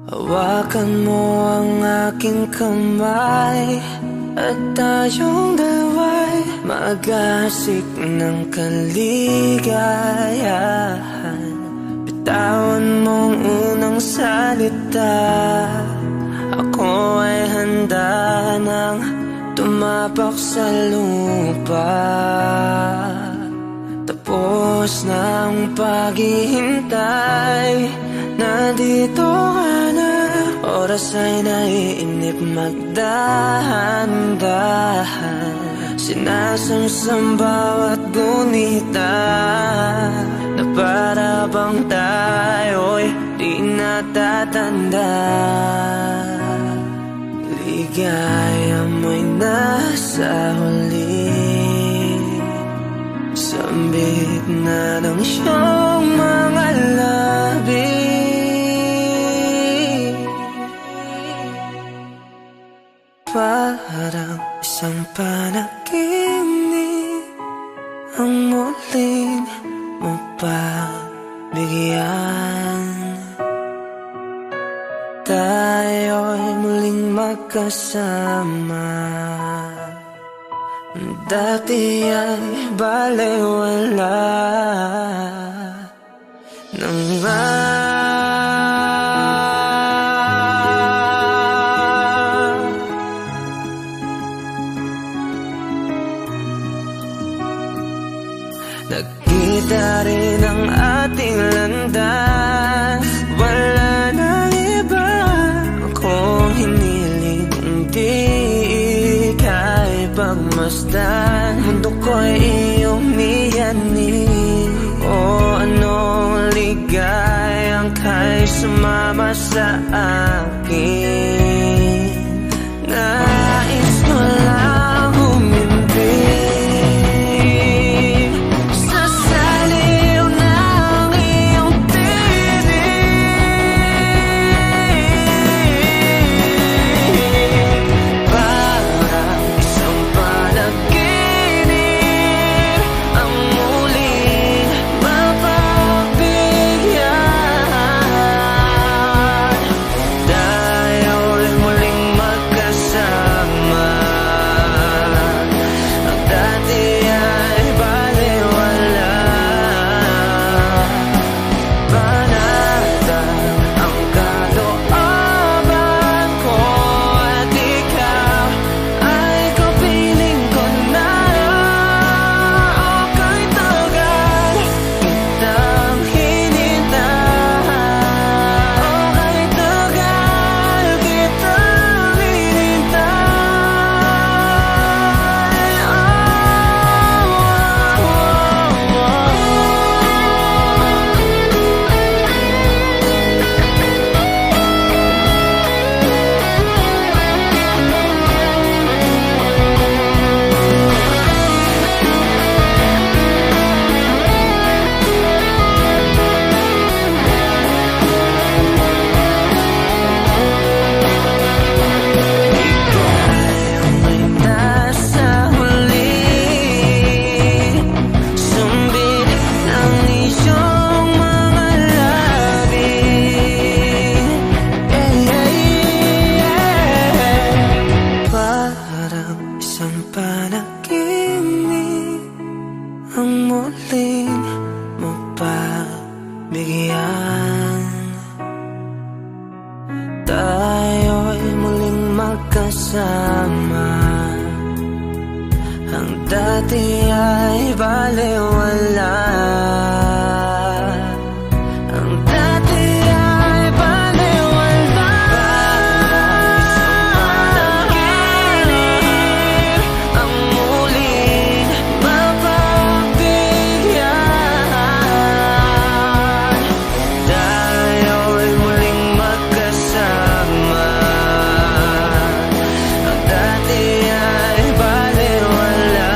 Hawakan mo ang aking kamay at tayong dalawa'y mag-asik ng kaligayahan. Bitawan mong unang salita, ako ay handa nang tumapak sa lupa. Tapos na ang paghihintay, nandito ka na. Oras ay naiinip, magdahan-dahan. Sinasamsam bawat gunita, na para bang tayo'y di natatanda. Ligaya mo'y nasa huli, sambit na ng siyang mga labi. Parang isang panaginip ang muling mapagbigyan. Tayo'y muling magkasama. Dati ay balewala na nga. Nagkita rin ang ating landas, wala nang iba akong hiniling kundi ika'y pagmasdan. Mundo ko'y iyong niyanin, o anong ligayang ka'y sumama sa akin. Nais mo lang humindi sa saliw ng iyong tinig. Parang isang panaginip ang muling mapagbigyan. Tayo'y muling magkasama. Ang dati ay balewala. Panatag ang kalooban ko at ikaw ay kapiling ko na. Okay tagal kitang hinintay. Okay tagal kitang may nasa huli, sumbilit ng iyong mga labi. Parang isang panaginip ang muling mapagbigyan. Tayo'y muling magkasama. Ang dati ay balewala. Ang dati ay balewala. Panaginip ang muling mapagbigyan. Tayo'y muling magkasama. Ang dati ay balewala.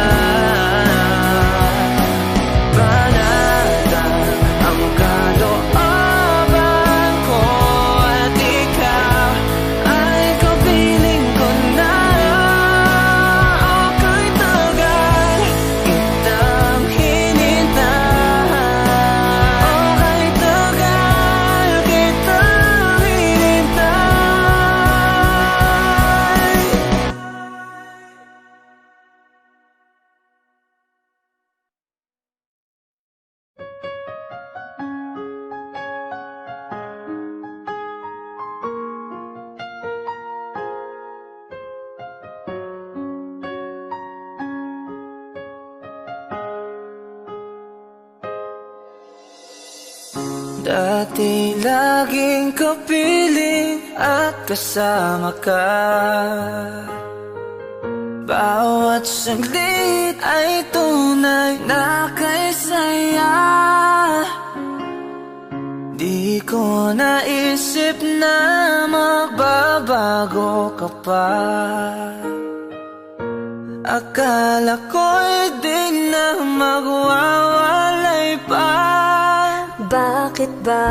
Dati laging kapiling at kasama ka. Bawat saglit ay tunay na kay saya. Di ko naisip na magbabago ka pa. Akala ko'y di na magwawalay pa. Bakit ba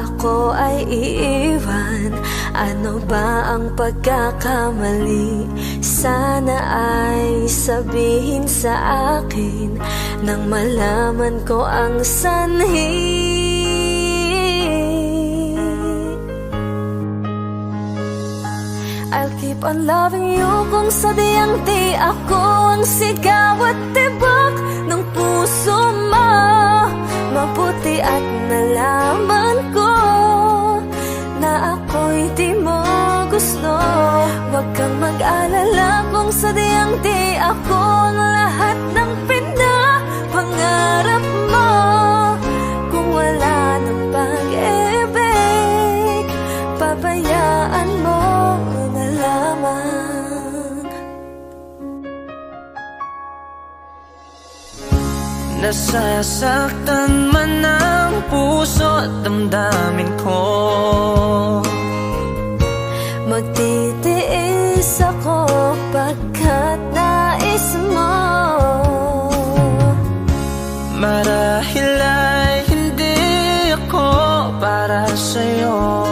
ako ay iiwan? Ano ba ang pagkakamali? Sana ay sabihin sa akin nang malaman ko ang sanhi. I'll keep on loving you kung sadyang di ako ang sigaw at tibok ng puso mo. Mabuti at nalaman ko na ako'y di mo gusto. Huwag kang mag-alala kung sadyang di ako ang lahat ng pinapangarap mo. Kung wala ng pag-ibig, pabayaan mo na lamang. Nasasaktan man ang puso at damdamin ko. Magtitiis ako pagkat nais mo. Marahil ay hindi ako para sa'yo.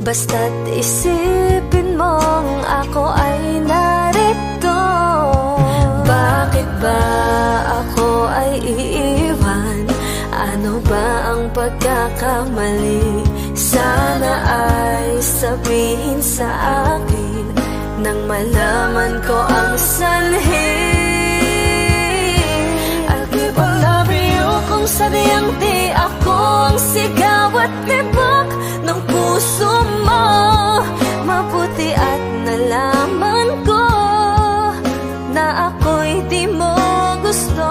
Basta't isipin mong ako ay narito. Bakit ba ako ay iiwan? Ano ba ang pagkakamali? Sana ay sabihin sa akin nang malaman ko ang sanhi. I'll keep on loving you kung sadyang di ako ang sigaw at tibok ng puso mo. Mabuti at nalaman ko na ako'y di mo gusto.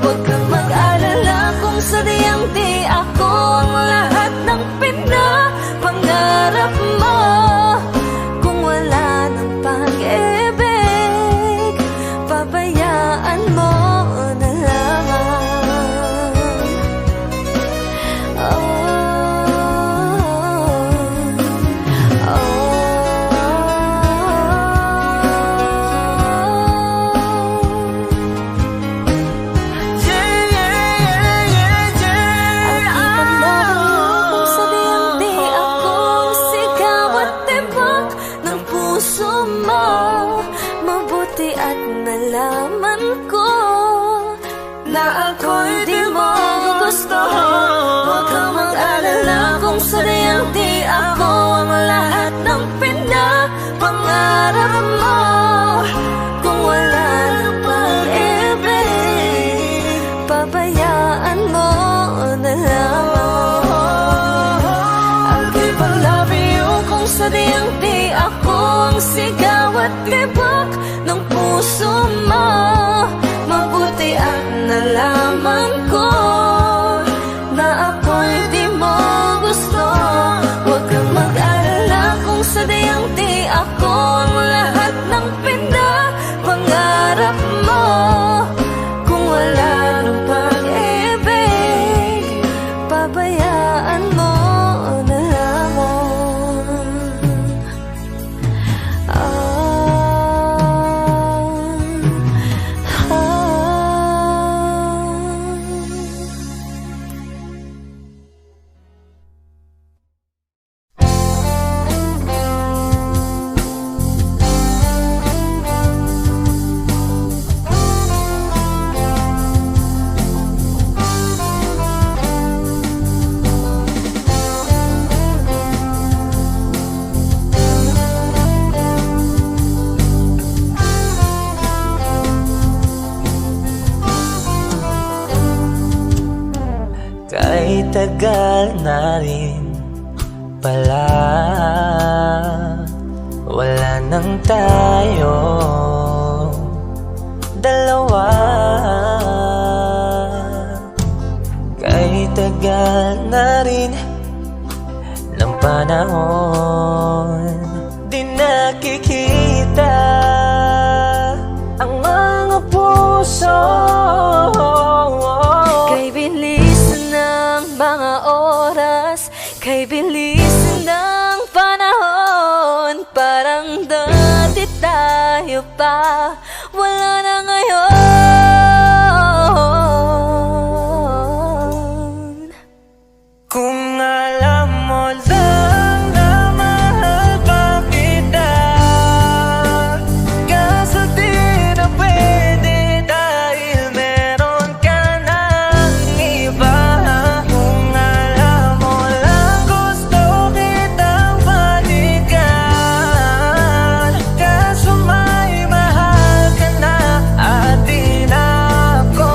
Huwag kang mag-alala kung sadyang di ako ang lahat ng pinapangarap mo. Kung wala ng pag-ibig, pabayaan mo na lamang. Mabuti at nalaman ko na ako'y di mo gusto. Huwag kang mag-alala kung sadyang di ako ang lahat ng pinapangarap mo. Kung wala ng pag-ibig, pabayaan mo na lamang. I'll keep on loving you kung sadyang di ako ang sigaw at tibok ng puso mo. Mabuti at nalaman ko na ako'y di mo gusto. Huwag kang mag-alala kung sadyang di ako ang lahat ng pinapangarap mo. Kung wala ng pag-ibig, pabayaan mo na lamang. Kay tagal na rin pala, wala nang tayo dalawa. panahon. Di nakikita ang mga puso. Kay bilis ng mga oras, kay bilis ng panahon. Parang dati tayo pa, wala na ngayon. Kung alam mo lang na mahal pa kita, kaso di na pwede dahil meron ka ng iba. Kung alam mo lang gusto kitang balikan, kaso may mahal ka na at di na ako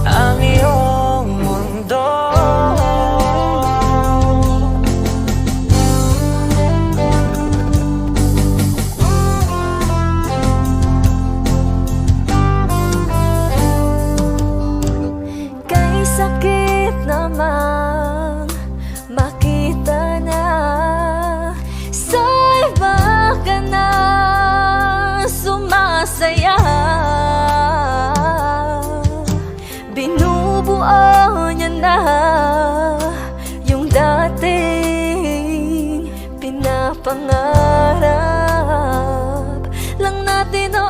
ang iyong mundo. Kay sakit namang makita na sa iba ka na sumasaya. Binubuo niya na yung dating pinapangarap lang natin noon.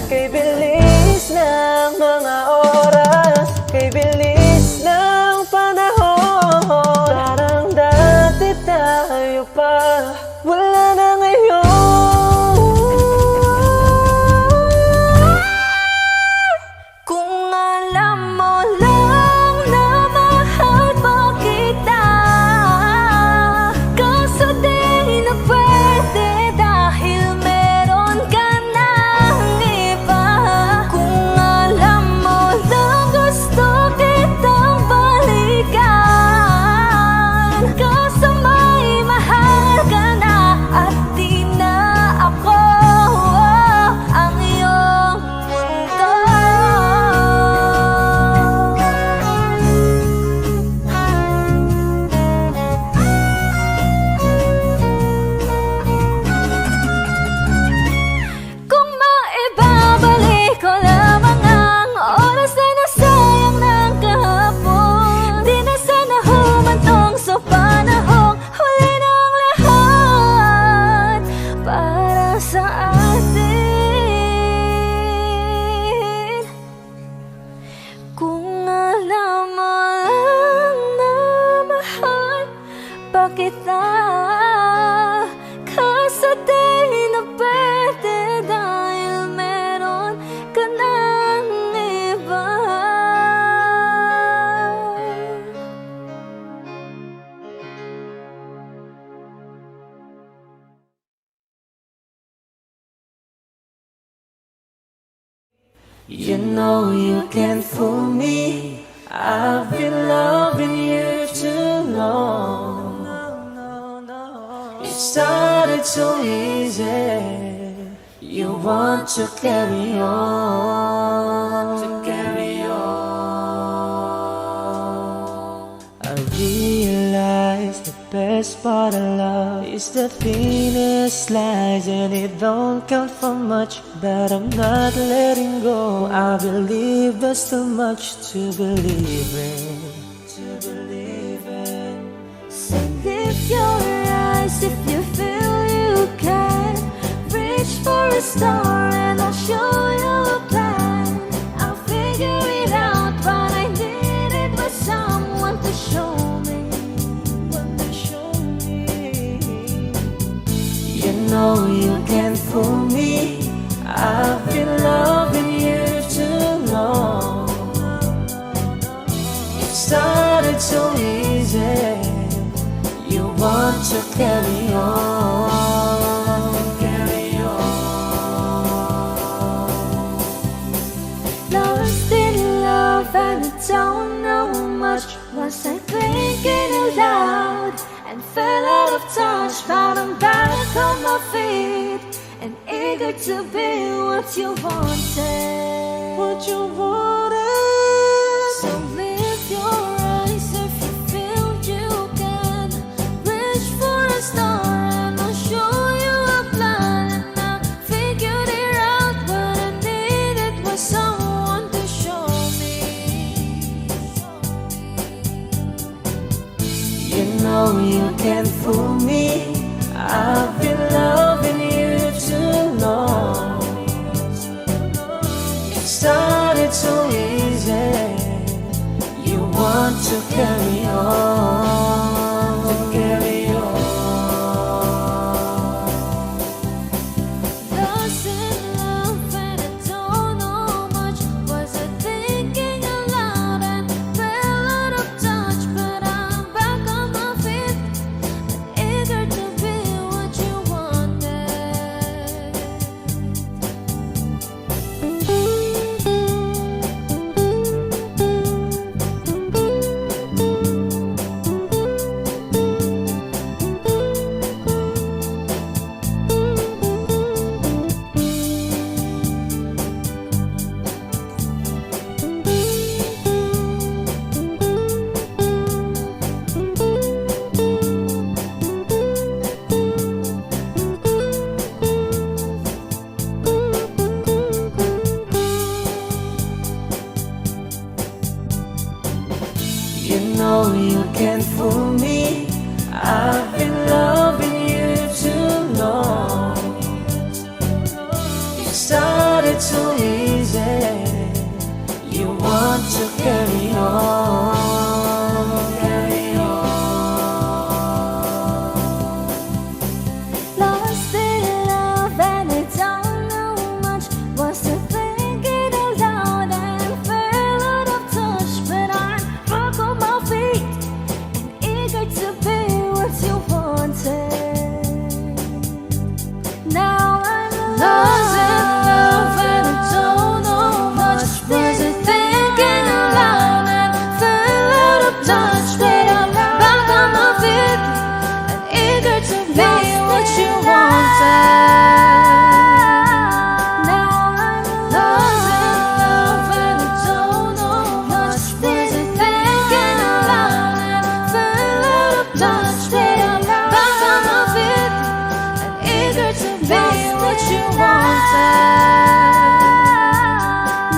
Kay bilis ng mga oras, kay bilis ng panahon. Parang dati tayo pa, wala na ngayon. Kung alam mo lang na mahal pa kita, kaso di na pwede dahil meron ka ng iba. Kung alam mo lang gusto kitang balikan, kaso may mahal ka na at di na ako ang iyong mundo. Kung maibabalik ko lamang ang oras na nasayang ng kahapon, di na sana humantong sa panahong huli ng lahat para sa atin. Kung alam mo lang na mahal pa kita, kaso di na pwede dahil meron ka ng iba. You know you can't fool me. I've been loving you too long. It started so easy. You want to carry on, I realize the best part of love is the thinnest slice, and it don't count for much, but I'm not letting go. I believe there's too much to believe in. So lift your eyes if you feel you can. Reach for a star and I'll show you a plan. I'll figure it out, but I needed was someone to show me. You know you can't fool me. I've been loving you too long. It started so easy. You want to carry on, Lost in love and I don't know much. Was I thinking aloud and fell out of touch? But I'm back on my feet and eager to be what you wanted. what you wanted. So lift your eyes if you Lost in love and I don't know much. Was to think it aloud and fell out of touch. But I'm back on my feet and eager to be what you wanted. Now I'm lost in love and I don't know much. Was to thinking aloud and fell out of touch. But I'm back on my feet and eager to be what you wanted. Now I'm lost in love and I don't know much. Was it thinking aloud and fell out of touch? But I'm back on my feet and eager to be what you wanted.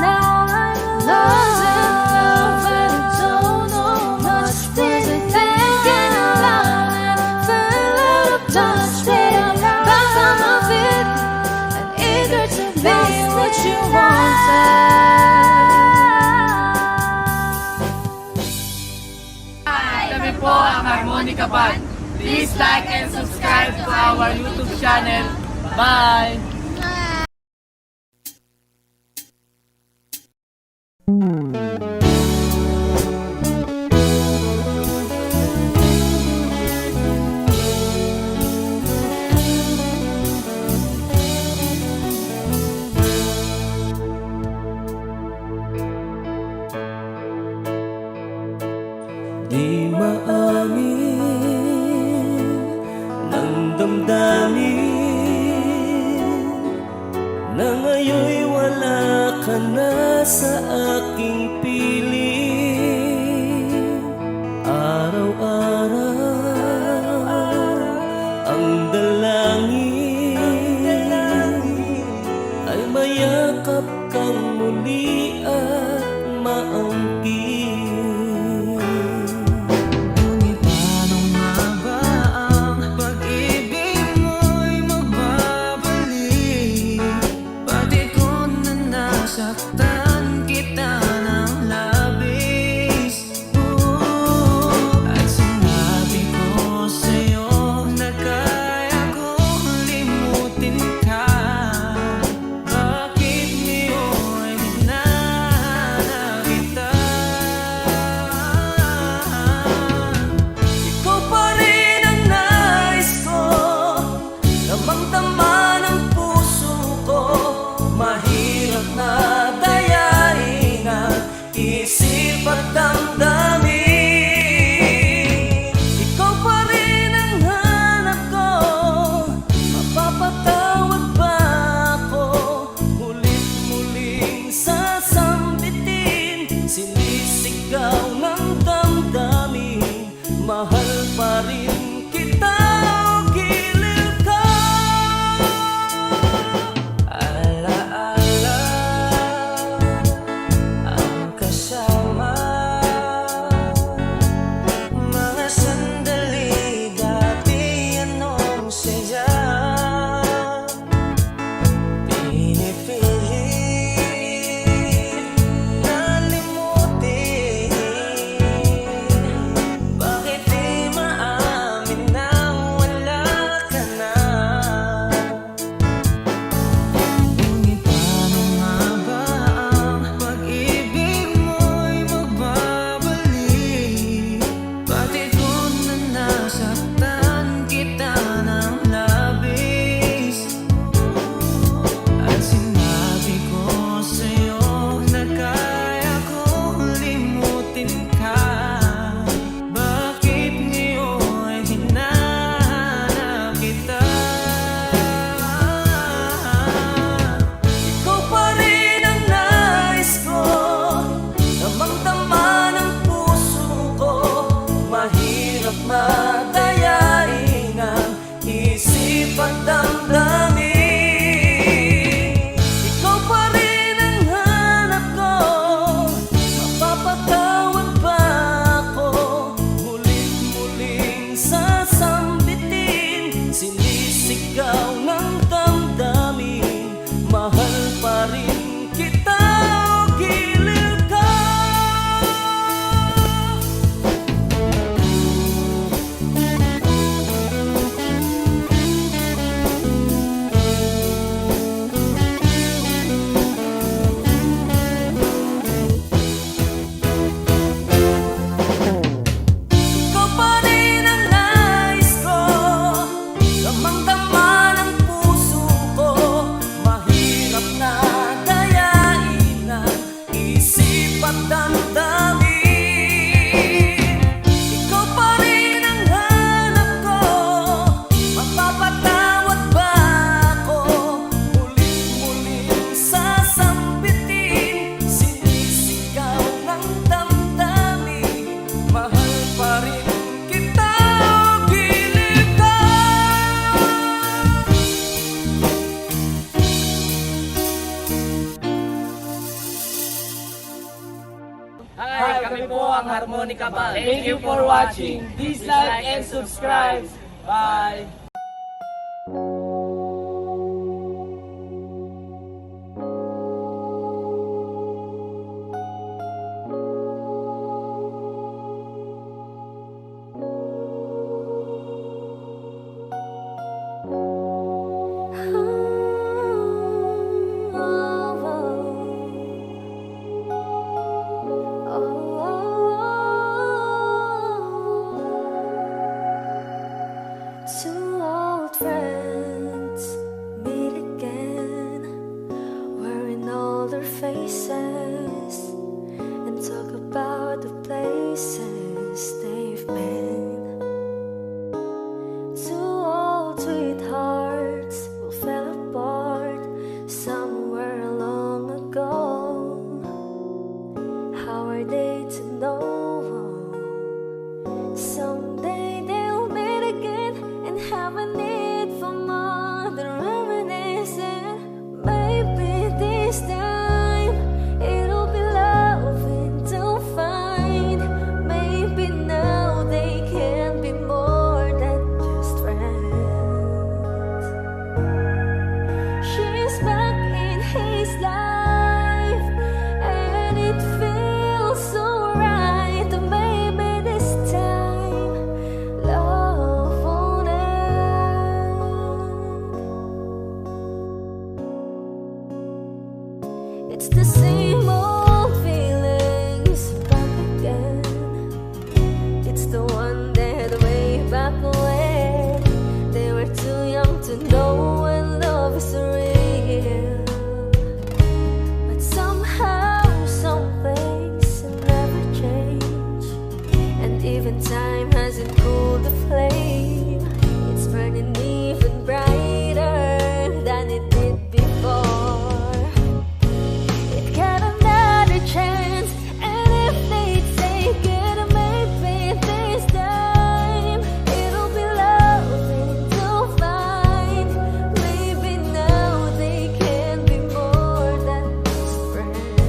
Now I'm lost in love and I don't know much. Was it thinking aloud and fell out of touch? But I'm back on my feet and eager to be what you wanted. Kami po ang Harmonica Band. Please like and subscribe to our YouTube channel. Bye! Di maamin ng damdamin na ngayon'y wala ka na sa aking piling. Araw-araw ang dalangin ay mayakap kang muli at maangkin. Ngunit paano nga ba ang pag-ibig mo'y magbabalik? Pati ko na nasaktan kita ng labis. At sinabi ko sa'yo na kaya kong limutin ka. Bakit ngayon hinahanap kita? Ikaw pa rin ang nais ko, damang-dama ng puso ko. Mahirap na dayain ang isip at damdamin. Ikaw pa rin ang hanap ko, mapapatawad ba ako? Mulit-muling sasambitin, sinisigaw ng damdamin. Mahal pa rin kita o giliw ka. Alaala ang kasama, mga sandali dati anong saya. Pinipilit na limutin. Bakit di maamin na wala ka na? Ngunit paano nga ba ang pag-ibig mo'y magbabalik? Pati ko na nasaktan kita ng labis. At sinabi ko sa'yo na kaya kong limutin ka. Bakit ngayon hinahanap kita? Ikaw pa rin ang nais ko, damang-dama ng puso ko. Mahirap madayain ang isip at damdamin. Ikaw pa rin ang hanap ko, mapapatawad ba ako? Mulit-muling sasambitin, sinisigaw ng damdamin. Mahal pa rin kita o giliw ka. po ang Harmonica Band. Thank you for watching. Please like and subscribe. Bye! Two old friends meet again, wearing older faces, and talk about the places they've been. Two old sweethearts who fell apart somewhere long ago. How are they to know? Someday they'll meet again and have a need for more than reminiscing. Maybe this time it'll be loving to find. Maybe now they can be more than just friends. She's back in his life, and it feels so right. Maybe this time love won't end. It's the same old feelings back again. It's the one that way back when they were too young to know when love is real. But somehow some things never change, and even time hasn't cooled the flame. It's burning even brighter than it did before. It got another chance, and if they take it, maybe this time it'll be loving to find. Maybe now they can be more than just friends.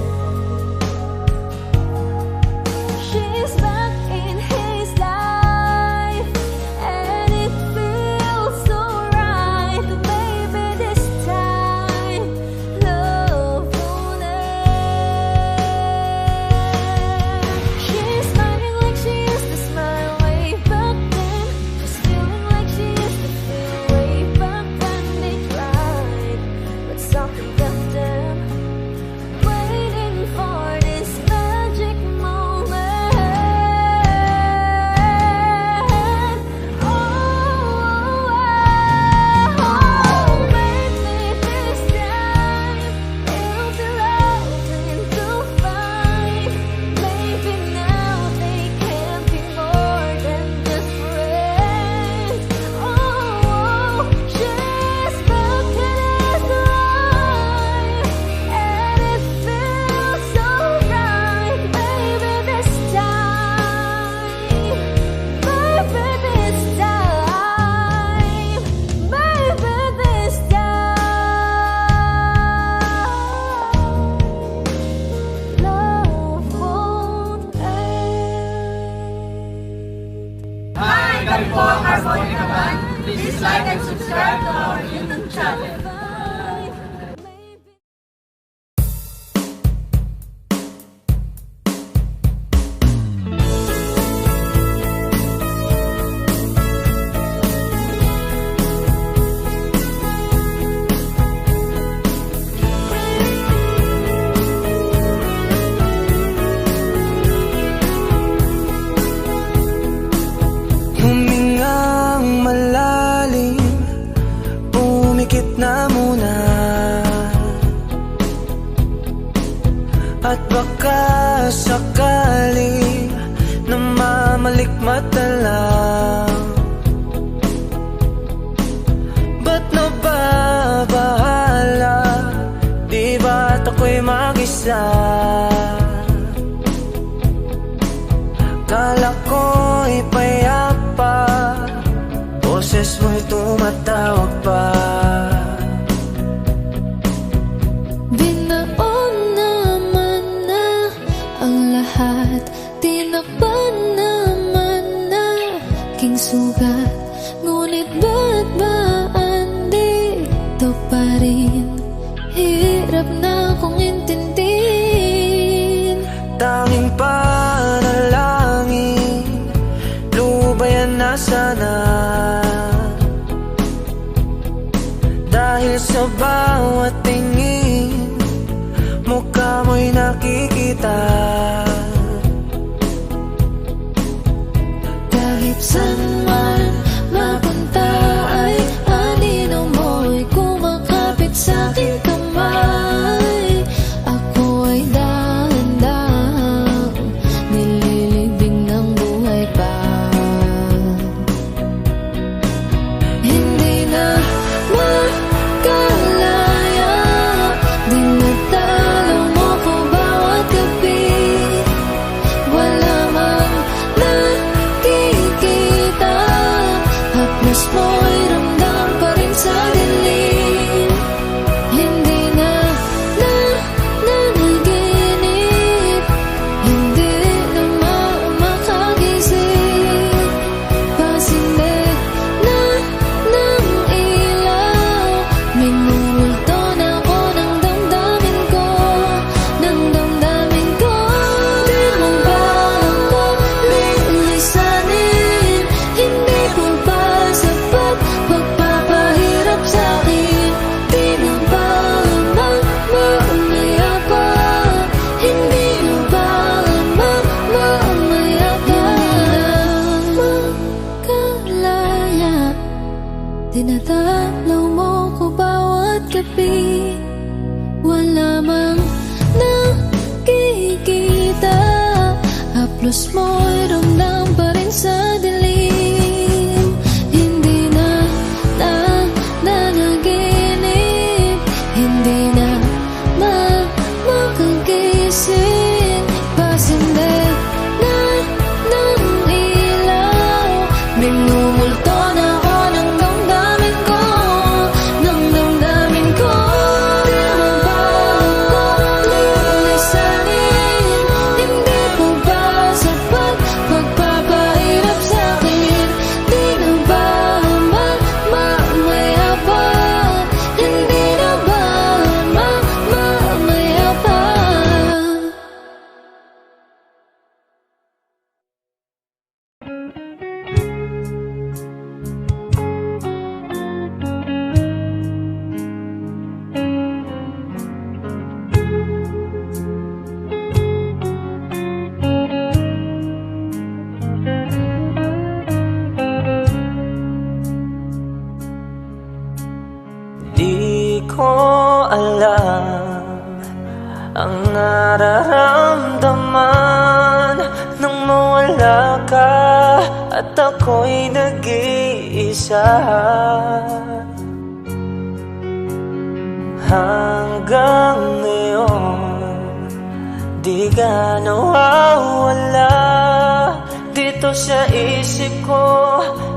She's back in his life, and it feels so right. Maybe this time love won't end. She's smiling like she used to smile way back then. She's feeling like she used to feel way back when they tried, but something left them, waiting for this magic moment. Oh, maybe this time it'll be loving to find. Maybe now they can be more than just friends. Oh, she's back in his life, and it feels so right. Maybe this time, maybe this time, maybe this time, love won't end. Hi! Kami po ang Harmonica Band. Please like and subscribe to our YouTube channel. Humingang malalim, umikit na muna, at baka sakali namamalikmata lang. Ba't nababahala? Di ba't ako'y mag-isa? Kala ko'y payapa, boses mo'y tumatawag pa. Binaon naman na ang lahat, di Dahil sa bawat tingin, mukha mo'y nakikita. Kahit saan man mapunta ay anino mo'y kumakapit sa'king kamay. Ako ay dahan-dahang nililibing ng buhay pa. Hindi na makalaya, dinadalaw mo ko bawat gabi. Wala mang nakikita, haplos mo'y ramdam pa rin sa dilim. Hindi na nanaginip, hindi na makagising. Pasindig na ng ilaw, minumulto na ako ng damdamin ko, ng damdamin ko. Di mo ba ako lilisanin? Hindi ko ba sapat pagpapahirap sa'kin? Di mo ba mamaya pa? Hindi mo ba mamaya pa? Makalaya, dinadalaw mo ko bawat gabi. Wala mang nakikita, haplos mo'y ramdam pa rin sa dilim. Hindi na nanaginip, hindi na makagising. Pasindig na ng ilaw, minumulto na ako ng damdamin ko, ng damdamin ko. Di mo ba ako lilisanin? Hindi ko ba sapat pagpapahirap sa'kin? Di na ba mamaya pa? Hindi na ba mamaya pa? Di ko alam ang nararamdaman nang mawala ka at ako'y nag-iisa. Hanggang ngayon, di ka nawawala dito sa isip ko,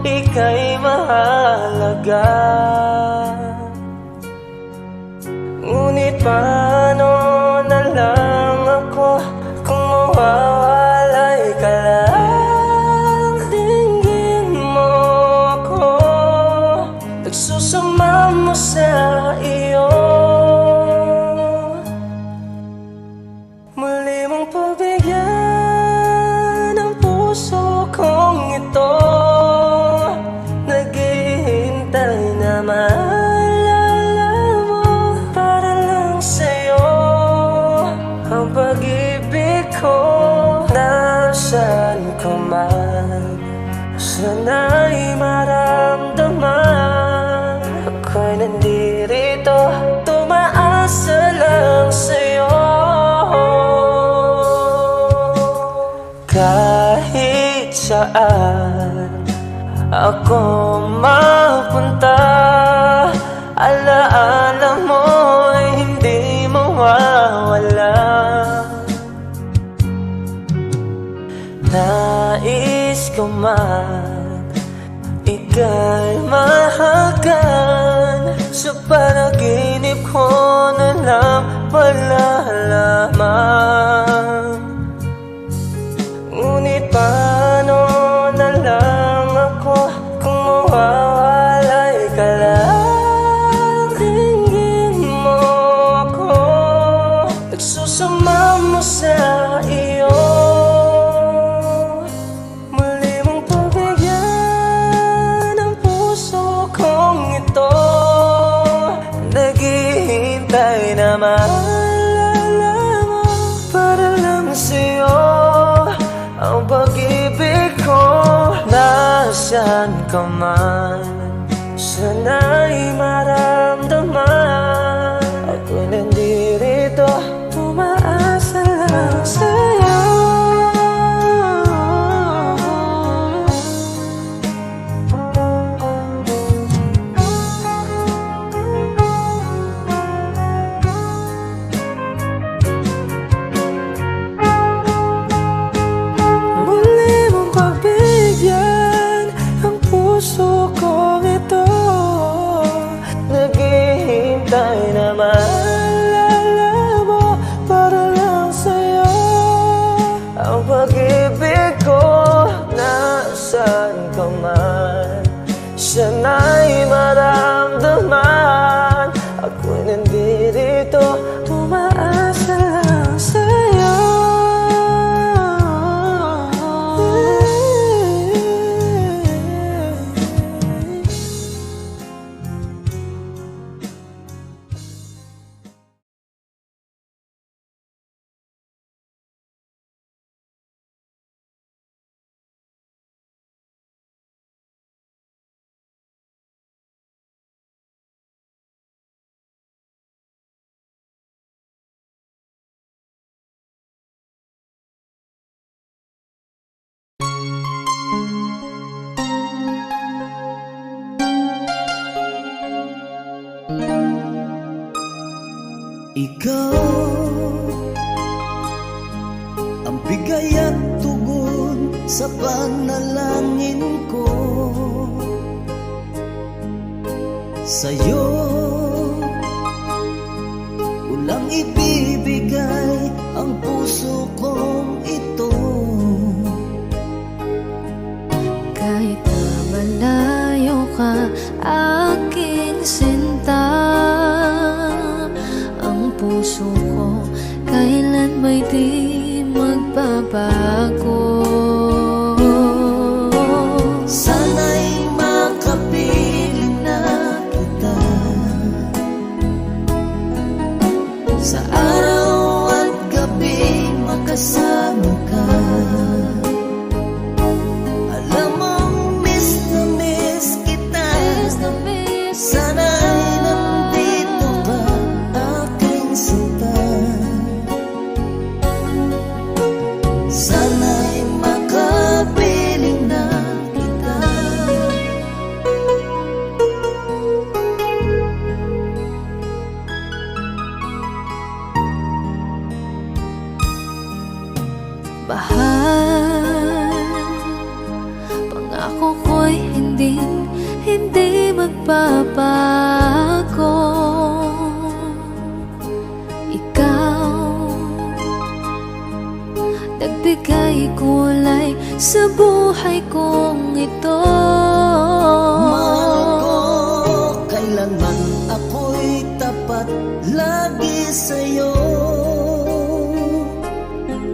ika'y mahalaga. Ngunit paano na lang ako kung mawawalay ka lang? Tingin mo ako, nagsusama mo sa iyo. Muli mong pagbigyan ang puso kong ito, naghihintay na maalala mo. Para lang sa'yo ang pag-ibig ko, nasaan ka man. Sana'y maramdaman ako'y nandirito, tumaasa lang sa'yo. Kahit saan ako mapunta, alaala mo'y hindi mawawala. Nais ko man ika'y mahagan, sa panaginip ko na lang palalaman. Ngunit paano na lang ako kung mawawalay ka lang? Tingin mo ako, nagsusama mo sa iyo. Muli mong pagbigyan ang puso kong ito, na maalala mo. Para lang sa'yo ang pag-ibig ko. Nasaan ka man, sana'y maramdaman. Ako'y nandirito, umaasa lang sa'yo. Muli mong pagbigyan ang puso kong ito. Naghihintay na maalala mo. Para lang sa'yo ang pag-ibig ko. Nasaan ka man, sana'y maramdaman. Ako'y nandirito, umaasa lang sa'yo. Ikaw ang bigay at tugon sa panalangin ko. Sa'yo ulang ibibigay ang puso kong ito. Kahit na malayo ka, aking sinta, ang puso ko kailan may di magbabago. Sana'y makapiling na kita sa araw at gabi, makasama ka. Alam mong miss na miss kita. Sana'y nandito ka, aking sinta. Sana'y makapiling na kita. Bahal, pangako ko'y hindi magbabago. Ikaw, nagbigay kulay sa buhay kong ito. Mahal ko, kailanman ako'y tapat lagi sa'yo.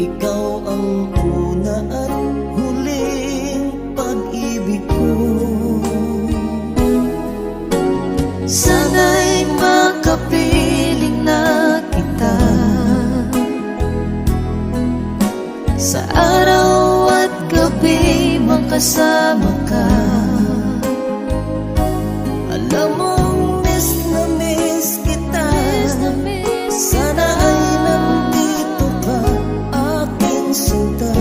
Ikaw ang una at huling pag-ibig ko. Sana'y makapiling na kita sa araw at gabi, makasama ka. Alam mong miss na miss kita. Sana ay nandito ka, aking sinta.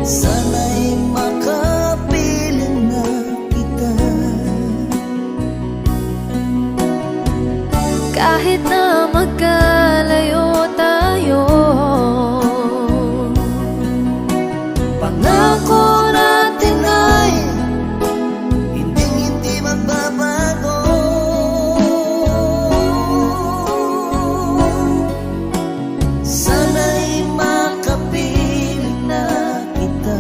Sana'y makapiling na kita. Kahit na magkalayo tayo, pangako natin ay hindi magbabago. Sana'y makapiling na kita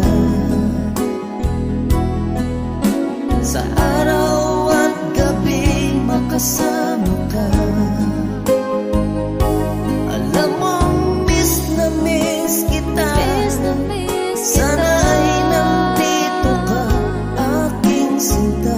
sa araw at gabi, makasama ka. Alam mong miss na miss kita. Sana ay nandito ka, aking sinta.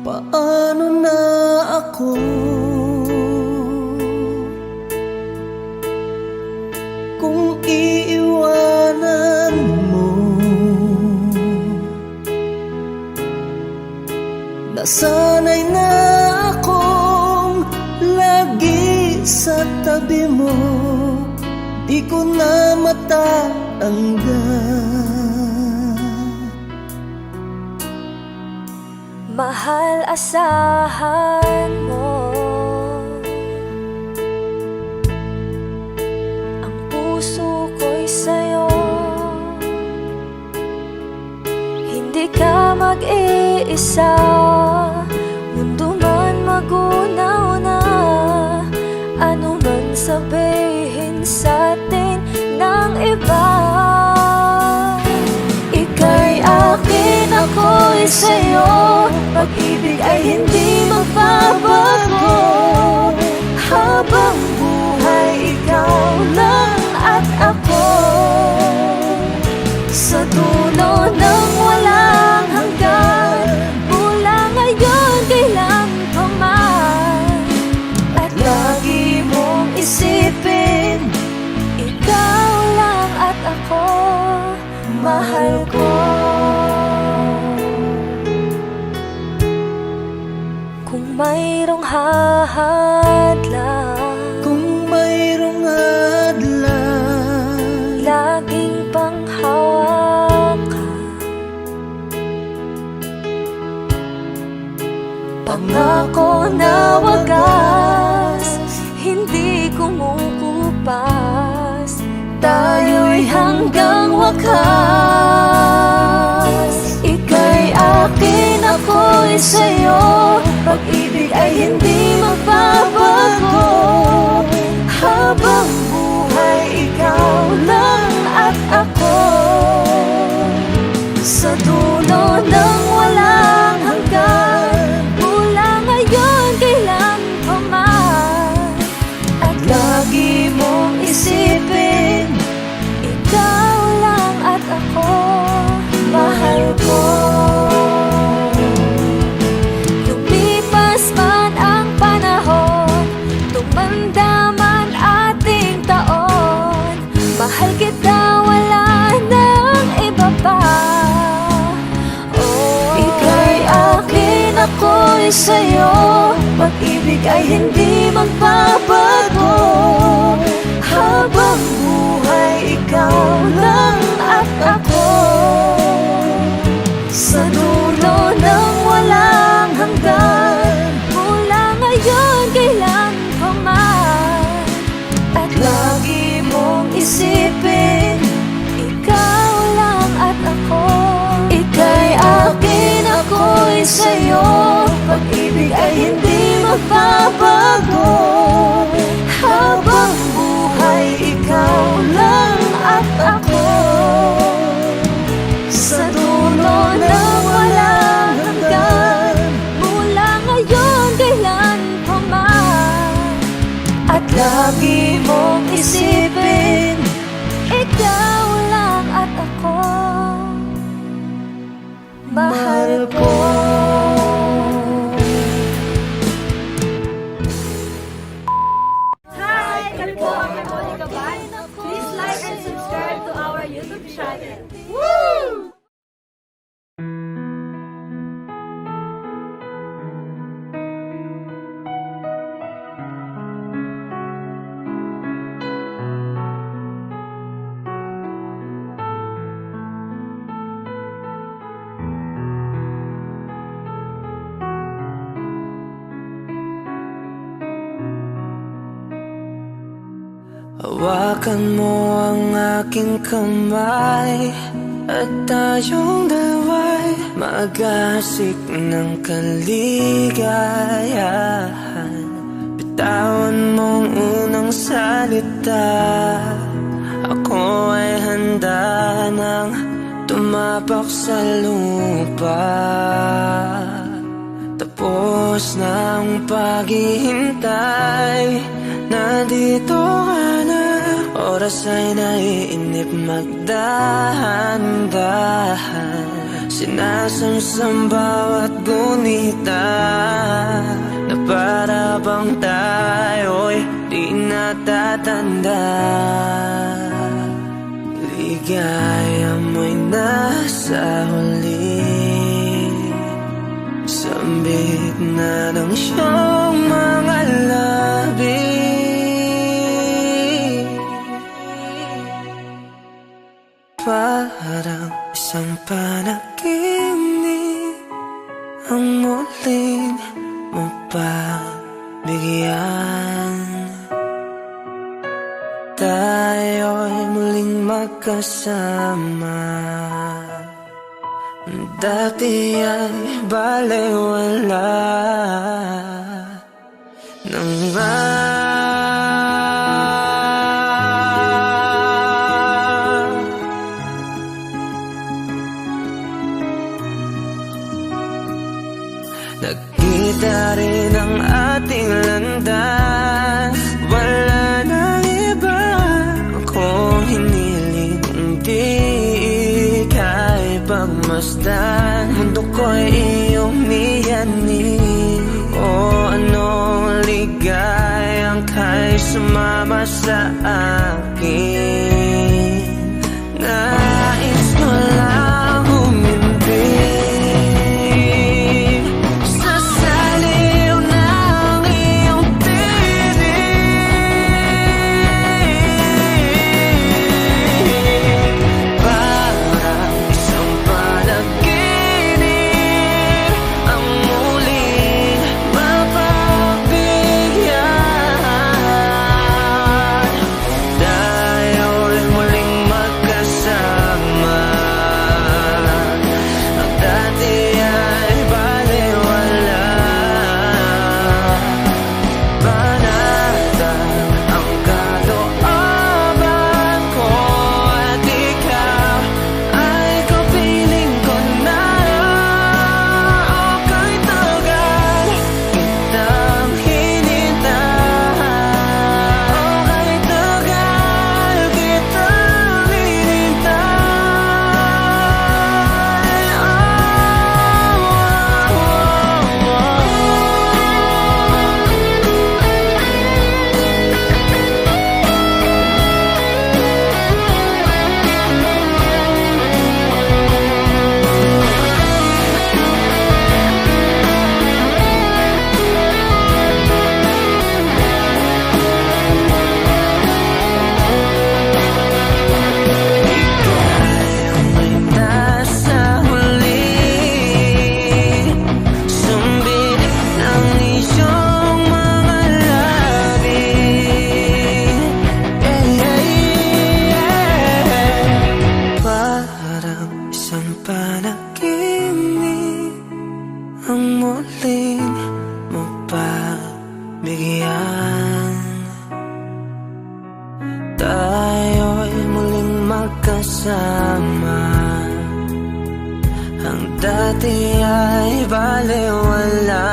paano na ako? Kung iiwanan mo, nasanay na akong lagi sa tabi mo, di ko na matatanggal. Mahal, asahan mo ang puso ko'y sa'yo. Hindi ka mag-iisa, mundo man magunaw na, ano man sabihin sa'tin ng iba. Ika'y akin, ako'y sa'yo, pag-ibig ay hindi magbabago. Habang buhay, ikaw lang at ako, sa dulo ng walang hanggan, mula ngayon kailan pa man. At lagi mong isipin, ikaw lang at ako, mahal ko. Kung mayroong hahadlang, Kung mayroong hadlang, laging panghawakan, pangako na wagas, hindi kumukupas, tayo'y hanggang wakas. Ika'y akin, ako'y sa'yo, pag-ibig ay hindi magbabago. Habang buhay, ikaw lang at ako, sa dulo ng walang hanggan, mula ngayon kailan pa man. At lagi mong isipin, ikaw lang at ako, mahal ko. Lumipas man ang panahon, tumanda man ating taon, mahal kita, wala nang iba pa. Oh, ika'y akin, ako'y sa'yo, pag-ibig ay hindi magbabago. Habang buhay, ikaw lang at ako, sa dulo ng walang hanggan, mula ngayon kailan pa man. At lagi mong isipin, ikaw lang at ako. Ika'y akin, ako'y sa'yo, pag-ibig ay hindi magbabago. Habang buhay, ikaw lang at ako, sa dulo ng walang hanggan, mula ngayon kailan pa man. At lagi mong isipin, ikaw lang at ako, mahal ko. Hi! Kami po ang Harmonica Band. Please like and subscribe to our YouTube channel. Woo! Hawakan mo ang aking kamay, at tayong dalawa'y mag-asik ng kaligayahan. Bitawan mong unang salita, ako ay handa nang tumapak sa lupa. Tapos na ang paghihintay, nandito ka na, oras ay naiinip, magdahan-dahan. Sinasamsam bawat gunita na para bang tayo'y di natatanda. Ligaya mo'y nasa huli, sambit na ng siyang mga labi. Parang isang panaginip ang muling mapagbigyan. Tayo'y muling magkasama. Dati ay balewala nang nagkita rin ang ating landas. Wala nang iba akong hiniling kundi ika'y pagmasdan. Mundo ko'y iyong niyanig, o anong ligayang ka'y sumama sa akin. Nais mo lang humindi sa saliw ng iyong tinig. Parang isang panaginip ang muling mapagbigyan. Tayo'y muling magkasama. Ang dati ay balewala. Panatag ang kalooban ko at ikaw ay kapiling ko na. Okay tagal kitang hinintay. Okay tagal kitang may nasa huli, sumbilik ng iyong mga labi. Parang isang panaginip ang muling mapagbigyan. Tayo'y muling magkasama. Ang dati ay balewala.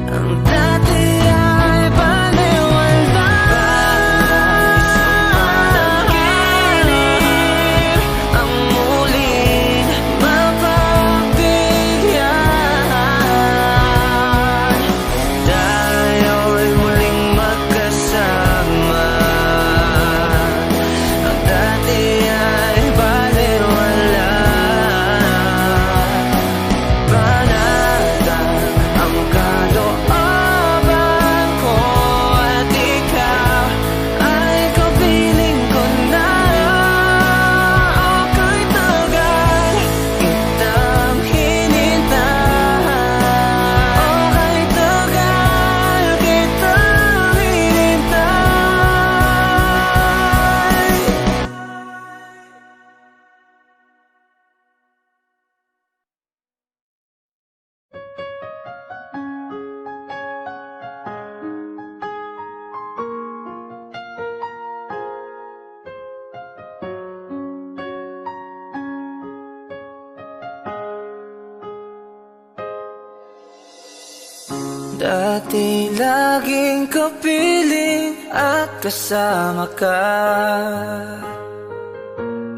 Ang dati ay balewala. Parang isang panaginip ang muling mapagbigyan. Tayo'y muling magkasama. Ang dati ay balewala. Panatag ang kalooban ko at ikaw ay kapiling ko na. Okay tagal kitang hinintay. Okay tagal kitang hinintay. Dati laging kapiling at kasama ka.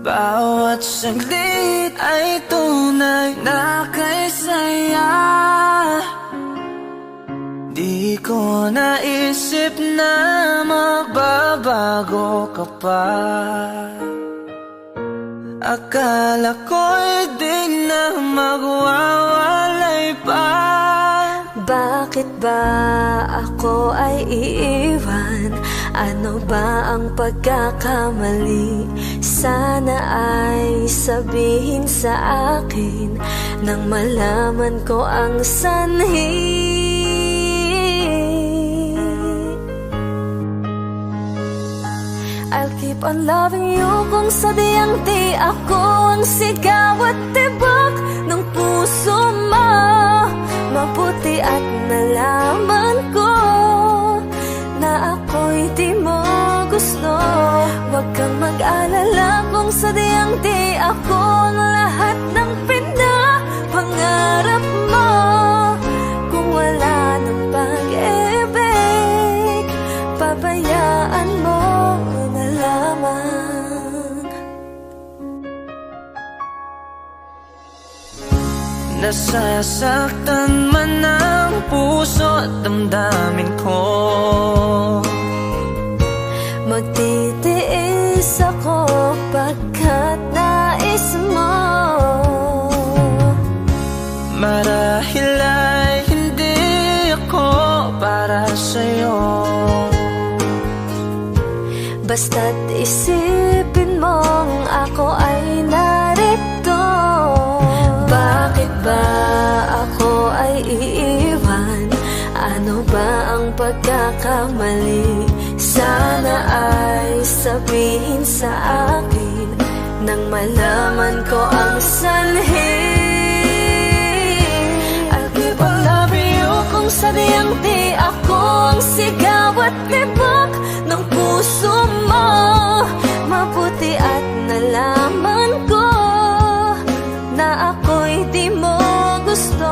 Bawat saglit ay tunay na kay saya. Di ko naisip na magbabago ka pa. Akala ko'y di na magwawalay pa. Bakit ba ako ay iiwan? Ano ba ang pagkakamali? Sana ay sabihin sa akin nang malaman ko ang sanhi. I'll keep on loving you kung sadyang di ako ang sigaw at tibok ng puso mo. Mabuti at nalaman ko na ako'y di mo gusto. Huwag kang mag-alala kung sadyang di ako ang lahat ng pinapangarap mo. Kung wala ng pag-ibig, pabayaan mo na lamang. Nasasaktan man ang puso at damdamin ko. Magtitiis ako pagkat nais mo. Marahil ay hindi ako para sa'yo. Basta't isipin mong ako ay narito. Bakit ba ako ay iiwan? Ano ba ang pagkakamali? Sana ay sabihin sa akin nang malaman ko ang sanhi. I'll keep on loving you kung sadyang di ako ang sigaw at tibok ng puso mo. Mabuti at nalaman ko na ako'y di mo gusto.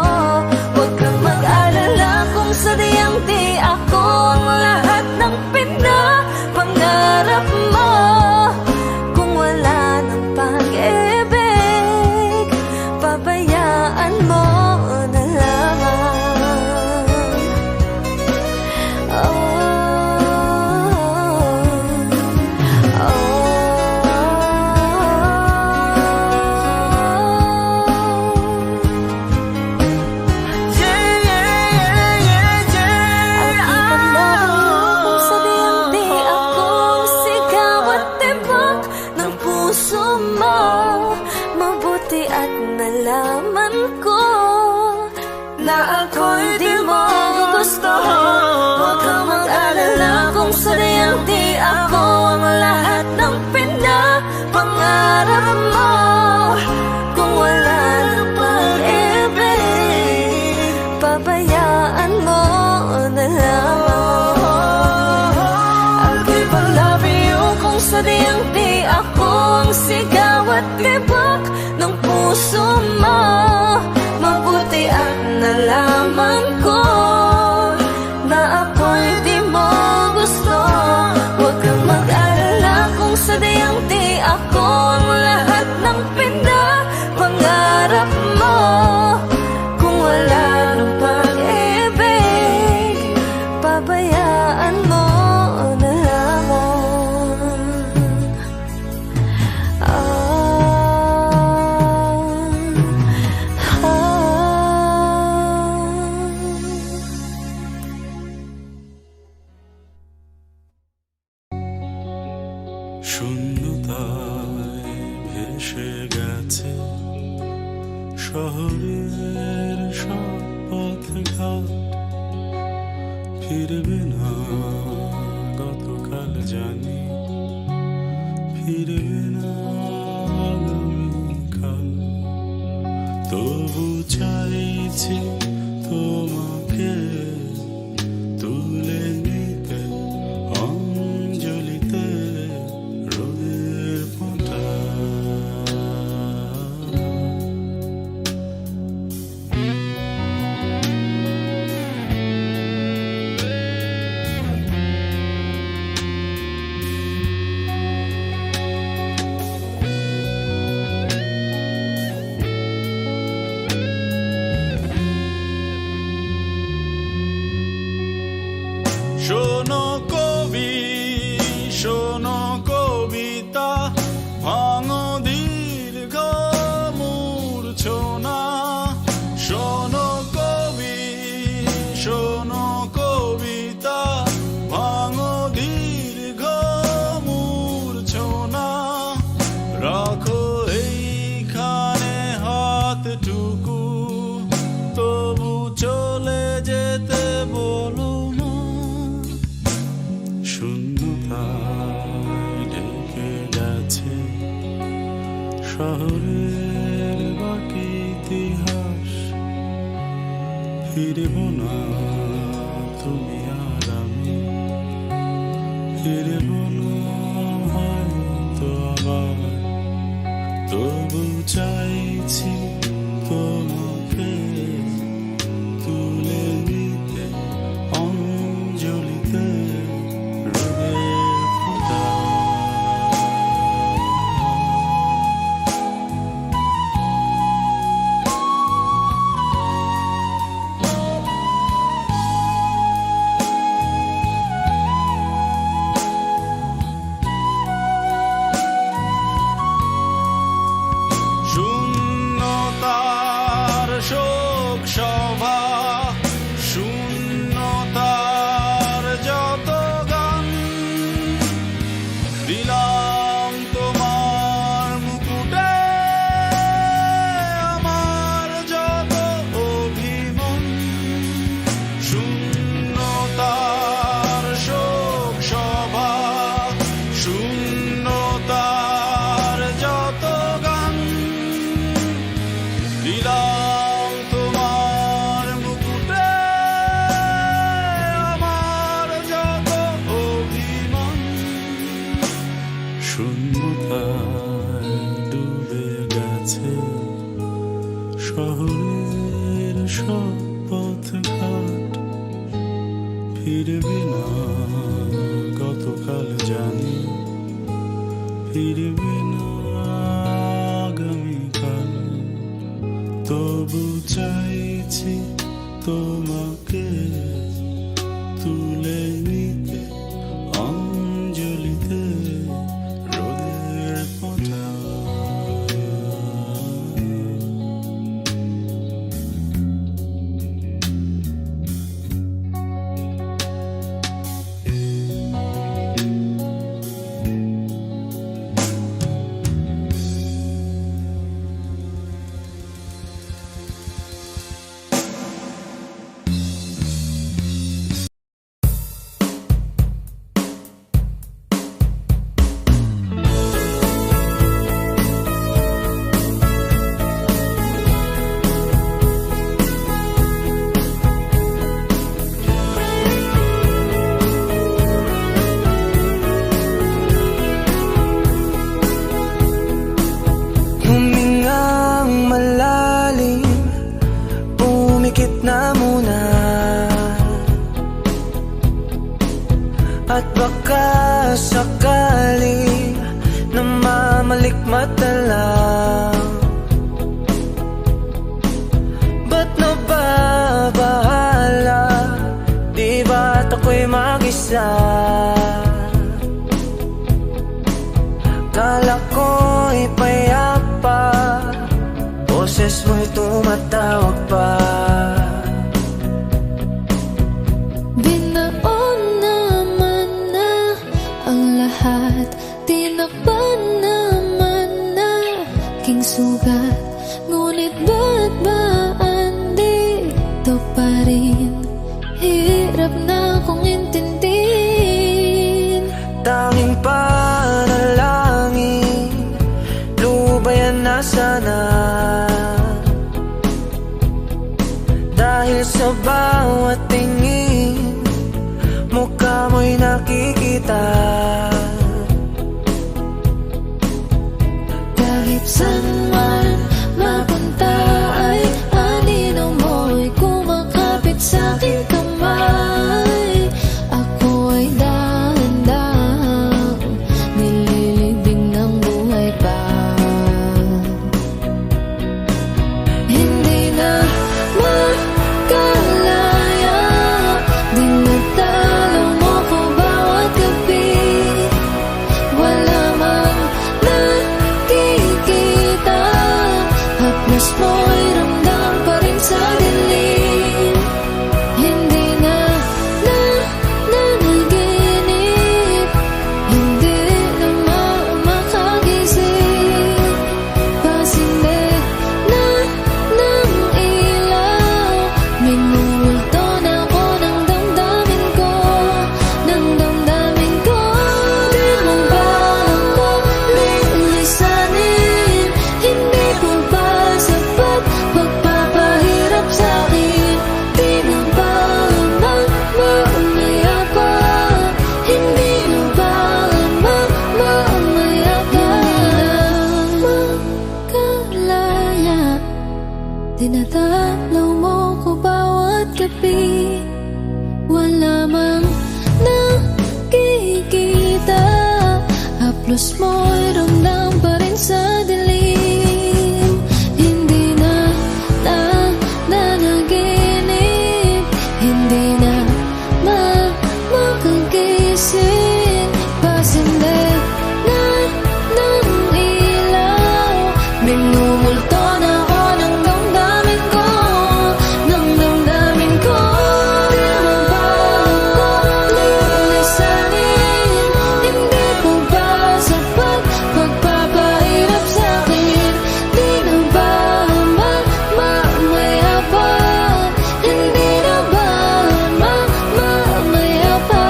Huwag kang mag-alala kung sadyang di ako ang lahat ng pinapangarap mo. Kung wala ng pag-ibig, pabayaan mo na lamang. Oh, nalaman ko na ako'y di mo gusto. Huwag kang mag-alala kung sadyang di ako ang lahat ng pinapangarap mo. Kung wala ng pag-ibig, pabayaan mo na lamang. I'll keep on loving you kung sadyang di ako ang sigaw at tibok ng puso mo. Mabuti at nalaman ko na ako'y di mo gusto. Huwag kang mag-alala kung sadyang di ako ang lahat ng pinapangarap mo. Kung wala ng pag-ibig, pabayaan mo na lamang. শূন্যতায় ভেসে গেছে শহরের সব পথঘাট। ফিরবে না গতকাল জানি, ফিরবে না আগামীকাল। তবু চাইছি তোমাকে তুলে নিতে অঞ্জলিতে রোদের ফোঁটা। শোনো কবি, শোনো কবিতা, ভাঙো দীর্ঘ মূর্ছনা। শোনো কবি, শোনো কবিতা, ভাঙো দীর্ঘ মূর্ছনা। রাখো এইখানে হাতটুকু, তবু চলে যেতে বলো না। শূন্যতায় ঢেকে গেছে শহরের বাকি ইতিহাস। ফিরব না তুমি আর আমি, ফিরব না হয়তো আবার। তবু চাইছি তোমাকে তুলে নিতে অঞ্জলিতে রোদের ফোঁটা। শূন্যতার শোক সভা, শূন্যতার যত গান, দিলাম তোমার মুকুটে আমার যত অভিমান। শূন্যতার শোক সভা, শূন্যতার যত গান, দিলাম তোমার মুকুটে আমার যত অভিমান। শূন্যতায় ডুবে গেছে শহরের সব পথঘাট। ফিরবি না গতকাল জানি, ফিরবি না আগামীকাল। তবু চাইছি তোমাকে তুলে নিতে অঞ্জলিতে রোদের ফোঁটা। Humingang malalim, pumikit na muna. At baka sakali namamalikmat na lang. Ba't nababahala? Di ba't ako'y mag-isa? Kala ko'y payapa, boses mo'y tumatawag pa. Binaon naman na ang lahat, tinakpan naman na king sugat. Ngunit ba't ba andito pa rin? Hirap na kong intindihin. Tanging panalangin, lubayan na sana. Dahil sa bawat tingin, mukha mo'y nakikita. Kahit saan man mapunta ay anino mo'y kumakapit sa'king kamay. Ako ay dahan-dahang nililibing ng buhay pa. Hindi na makalaya, dinadalo mo ko Haplos mo'y ramdam pa rin sa dilim. Hindi na nanaginip, hindi na makagising. Pasimbe na ng ilaw, minumulto na ako ng damdamin ko, ng damdamin ko. Di mo ba ako lilisanin? Hindi ko ba sapat pagpapahirap sa'kin? Di na ba mamaya pa? Hindi na ba mamaya pa? Magkalaya, tinataplaw mo ko bawat gabi. Wala mang nakikita, haplos mo'y ramdam pa rin sa dilim. Hindi na nanaginip, hindi na makagising. Pasinde na ng ilaw, minumulto na ako ng damdamin ko, ng damdamin ko. Di mo ba ako lilisanin? Hindi ko ba sapat pagpapahirap sa'kin? Di na ba mamaya pa? Hindi na ba mamaya pa?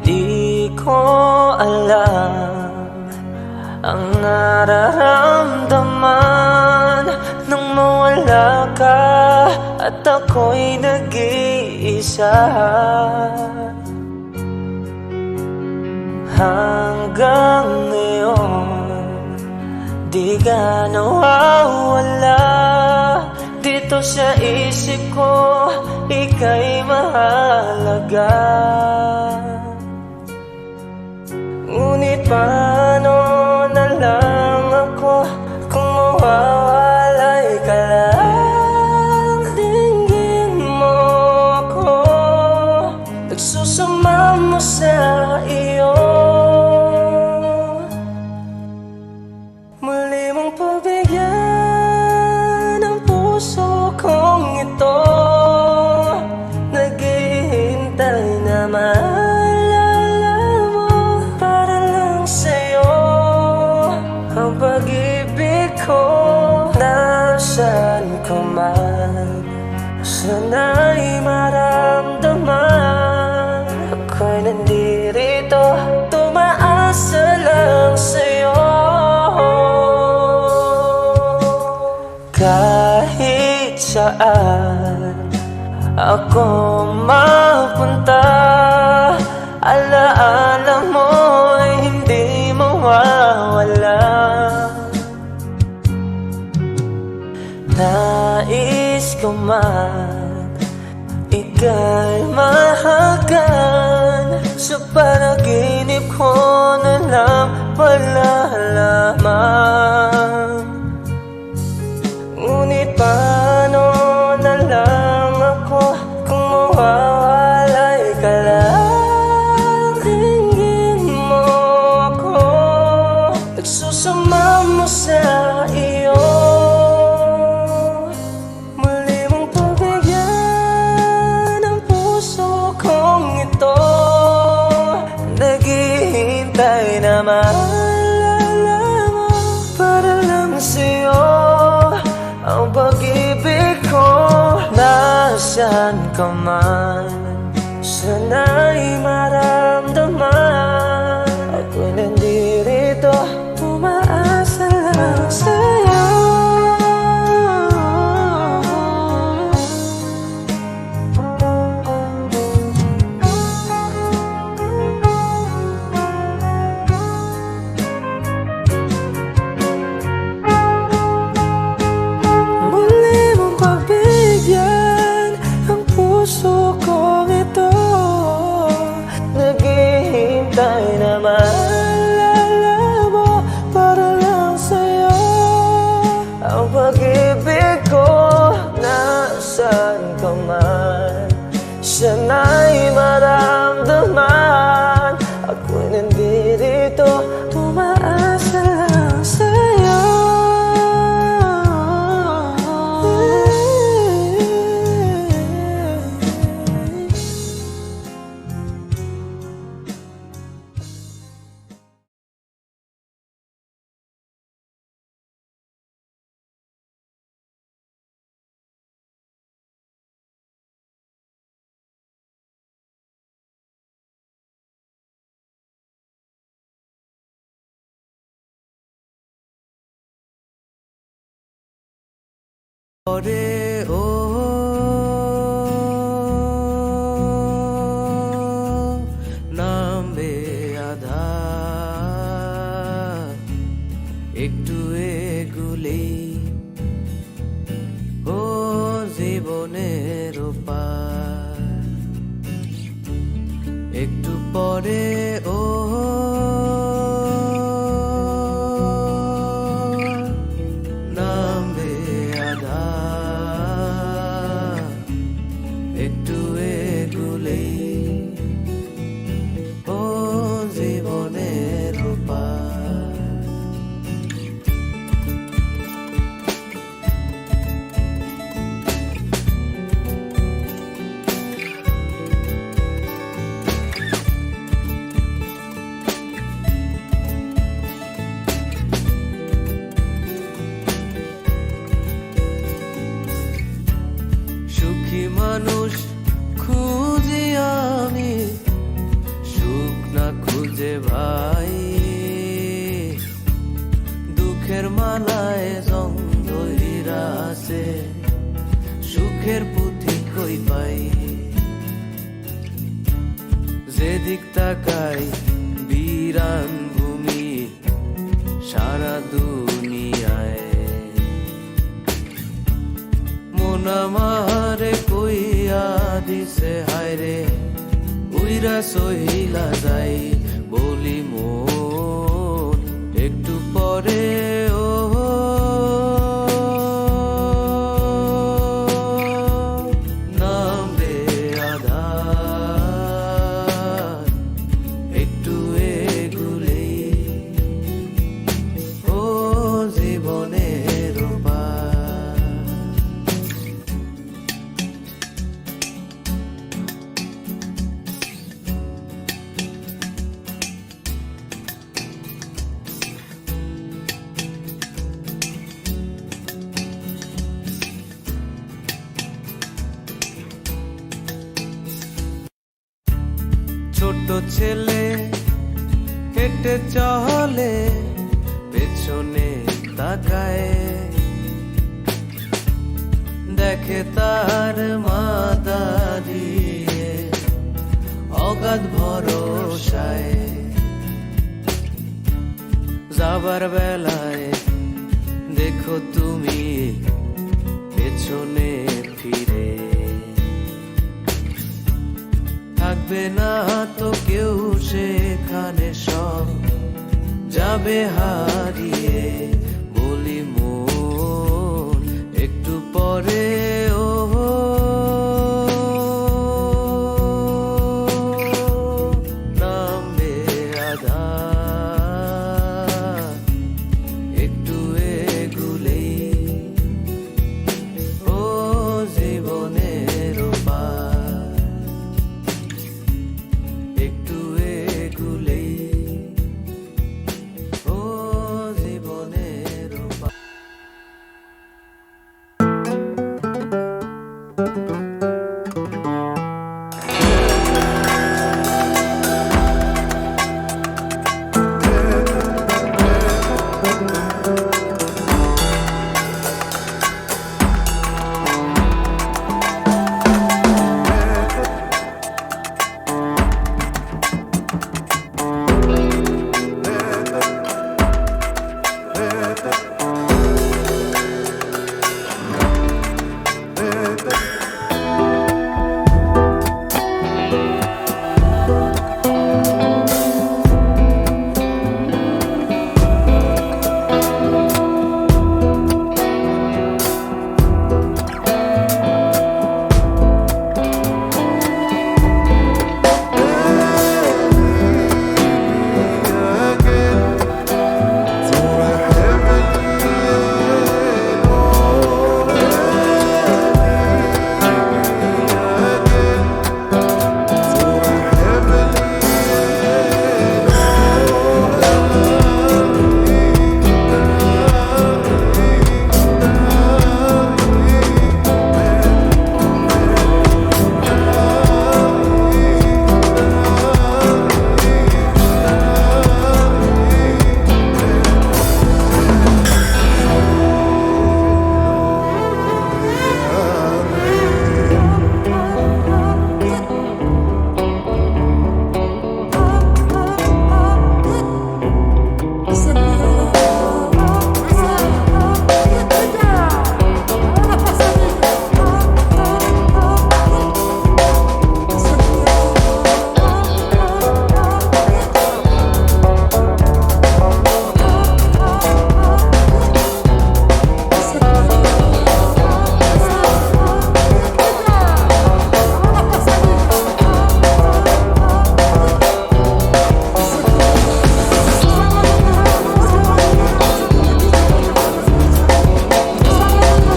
Di ko alam ang nararamdaman nang mawala ka at ako'y nag-iisa. Hanggang ngayon, di ka nawawala dito sa isip ko, ika'y mahalaga. Ngunit paano na lang ako kung mawawalay ka lang? Dinggin mo ako, nagsusama mo sa iyo. Muli mong pagbigyan ang puso kong ito, naghihintay na maalala mo. Para lang sa'yo ang pag-ibig ko, nasaan ka man, sana'y maramdaman. Ako'y nandirito, tumaasa lang sa'yo. Kahit saan ako mapunta, alaala mo'y hindi mawawala. Nais ko man ika'y mahagan, sa panaginip ko na lang malalaman. Ngunit paano na lang ako kung mawawalay ka lang? Dinggin mo ako, nagsusama mo sa iyo. Muli mong pagbigyan ang puso kong ito, naghihintay na maalala mo. Para lang sa'yo ang pag-ibig ko, nasaan ka man, sana'y maramdaman. Ako'y nandirito, tumaasa lang sa'yo. Muli mong pagbigyan ang puso ko ay maramdaman. Ako'y nandito, umaasa lang sa'yo. পরে ও নামবে আধার, একটু এগুলেই ও জীবনের পার। একটু পরে ও নামবে আধার, একটু এগুলেই ও জীবনের পার। সুখী মানুষ খুঁজি আমি, সুখ না খুঁজে ভাই, দুঃখের মালায় জং ধইরা আছে, সুখের পুঁথি কই পাই। যেদিক তাকাই বিরান ভূমি সারা দুনিয়ায়, মন আমারে কইয়া দিছে হায়রে উইরা সহিলা যাই, বলি মন একটু পরে ও নামবে আধার, একটু এগুলেই ও জীবনের পার। ছোট ছেলে হেঁটে চলে, পেছনে তাকায়, দেখে তার মা দাঁড়িয়ে অগাধ ভরসায়। যাবার বেলায় দেখো তুমি পেছনে ফিরে, থাকবে না তো কেউ সেখানে, সব যাবে হারিয়ে, বলি মন একটু পরে